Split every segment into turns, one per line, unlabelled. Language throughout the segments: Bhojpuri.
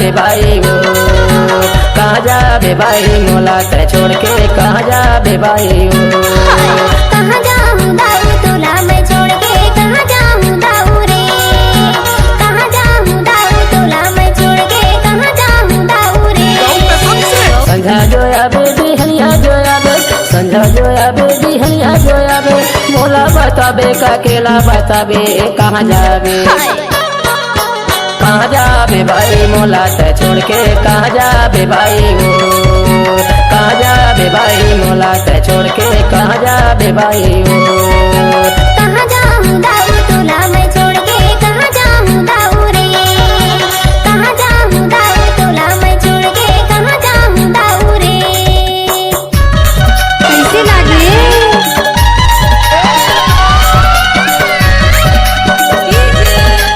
बे भाई वो, कहाँ जा बे भाई मोला ते छोड़ के, कहाँ जा बे भाई वो।
कहाँ जाऊँ दाऊ तोला मैं छोड़ के, कहाँ जाऊँ दाऊ रे, कहाँ जाऊँ दाऊ तोला मैं छोड़ के, कहाँ जाऊँ दाऊ रे।
संझा जोया बे बिहनिया जोया बे, संझा जोया बे बिहनिया जोया बे, मोला बताबे का केला बताबे कहाँ जाबे, कहाँ जाबे भाई मोला ते छोड़ के, कहाँ जाबे भाई वो, कहाँ जाबे भाई मोला ते छोड़ के, कहाँ जाबे भाई वो।
कहाँ जाऊँ दाऊ तोला मैं छोड़ के, कहाँ जाऊँ दाऊ रे, कहाँ जाऊँ दाऊ तोला मैं छोड़ के, कहाँ जाऊँ दाऊ रे। कैसे लागे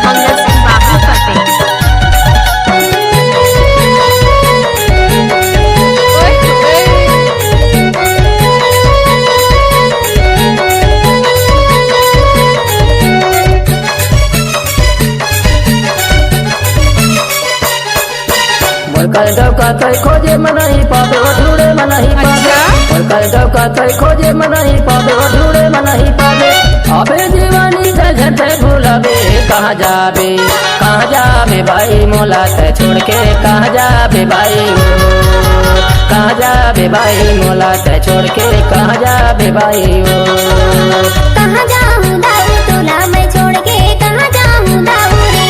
मंगल सिंह बाबू पते।
कल डौका तय खोजे मनही पाबे वो ढूंढे मनही पाबे, कल डौका तय खोजे मनही पाबे वो ढूंढे मनही पाबे, अबे जीवानी ते झटे भूलाबे कहाँ जाबे, कहाँ जाबे भाई मोला ते छोड़ के, कहाँ जाबे भाई वो, कहाँ जाबे भाई मोला ते छोड़ के, कहाँ जाबे भाई वो।
कहाँ जाऊँ दाऊ तोला मैं छोड़ के, कहाँ जाऊँ दाऊ रे,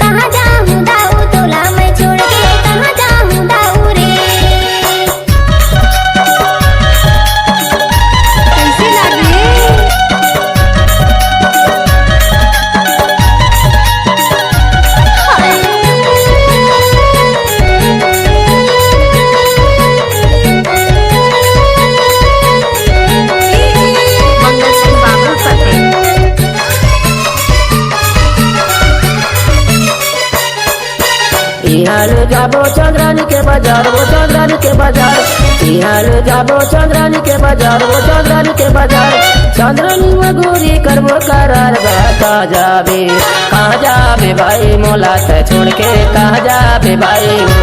कहाँ जाऊँ दाऊ तोला मैं छोड़ के, कहाँ जाऊँ दाऊ रे। कैसे लागे मंगल सिंह बाबू पते।
इहाँ ले जाबो चंद्रानी के बाजार, वो चंद्रानी के बाजार, इहाँ ले जाबो चंद्रानी के बाजार, वो चंद्रानी के बाजार, चंद्रानी में गोरी करबो करार बा, कहाँ जाबे, कहाँ जाबे भाई मोला ते छोड़ के, कहाँ जाबे भाई वो,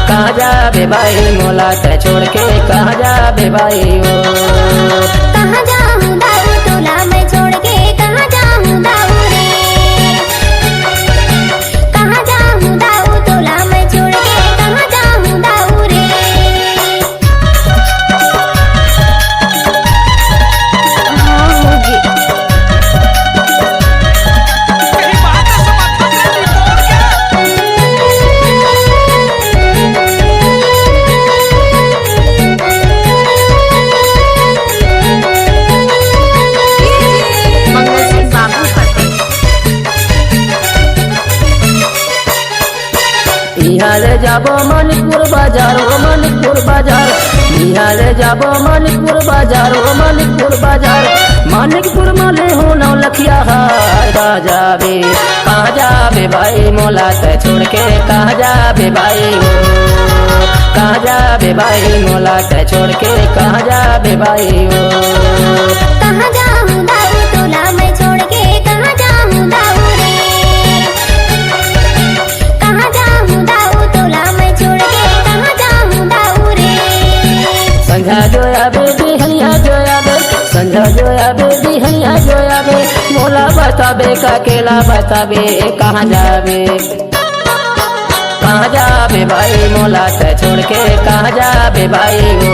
कहाँ जाबे भाई मोला ते छोड़ के, कहाँ जाबे भाई वो।
कहाँ जाऊँ दाऊ तोला मैं छोड़ के, कहाँ जाऊँ दाऊ रे, कहाँ जाऊँ दाऊ तोला मैं छोड़ के, कहाँ जाऊँ दाऊ रे। मंगल सिंह बाबू पते।
इहाँ ले जाबो मणिपुर बाजार, वो मणिपुर बाजार, इहाँ ले जाबो मणिपुर बाजार, वो मणिपुर बाजार, मणिपुर में ले हो नौ लखिया हाय, कहाँ जाबे, कहाँ जाबे भाई मोला ते छोड़ के, कहाँ जाबे भाई वो, कहाँ जाबे भाई मोला ते छोड़ के, कहाँ जाबे भाई वो।
कहाँ जाऊँ दाऊ तोला मैं छोड़ के, कहाँ जाऊँ दाऊ रे, कहाँ जाऊँ दाऊ तोला मैं छोड़ के, कहाँ जाऊँ दाऊ रे।
संझा जोया बे बिहनिया जोया बे, संझा जोया बे बिहनिया जोया बे, मोला बताबे का केला बताबे कहाँ जाबे, कहाँ जाबे भाई मोला ते छोड़ के, कहाँ जाबे भाई वो,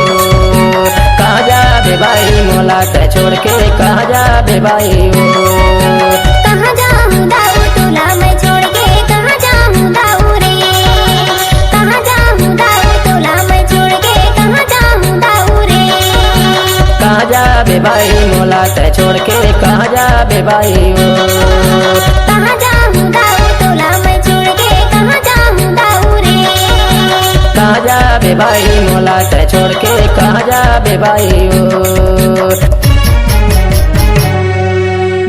कहाँ जाबे भाई मोला ते छोड़ के, कहाँ जाबे भाई वो।
कहाँ जाऊँ दाऊ तोला मैं छोड़ के, कहाँ जाऊँ दाऊ रे, कहाँ जाऊँ दाऊ तोला मैं छोड़ के, कहाँ जाऊँ दाऊ रे।
कहाँ जाबे भाई मोला ते छोड़ के, कहाँ जाबे भाई वो,
कहाँ जाऊँ दाऊ तोला मैं छोड़ के, कहाँ जाऊँ दाऊ रे।
कहाँ जाबे भाई मोला ते छोड़ के, कहाँ जाबे भाई वो।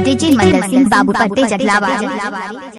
डीजे मंगल सिंह बाबू पते जगलावाज।